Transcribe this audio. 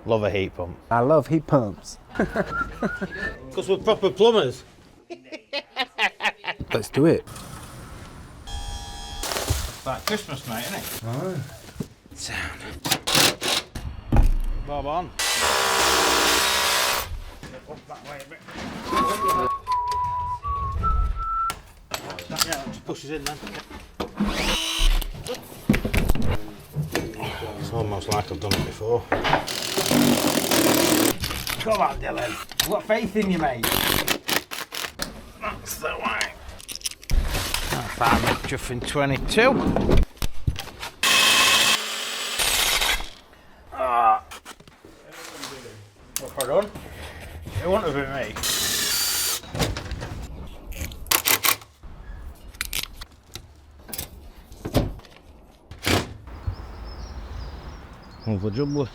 Love a heat pump. I love heat pumps. Because we're proper plumbers. Let's do it. It's like Christmas night, isn't it? Oh. Sound. Bob on. Up that way a bit. Yeah, just pushes in then. It's almost like I've done it before. Come on, Dylan. I've got faith in you, mate. That's the way. I found that chuff in 22. What have I done? It wouldn't have been me. Over jubbly.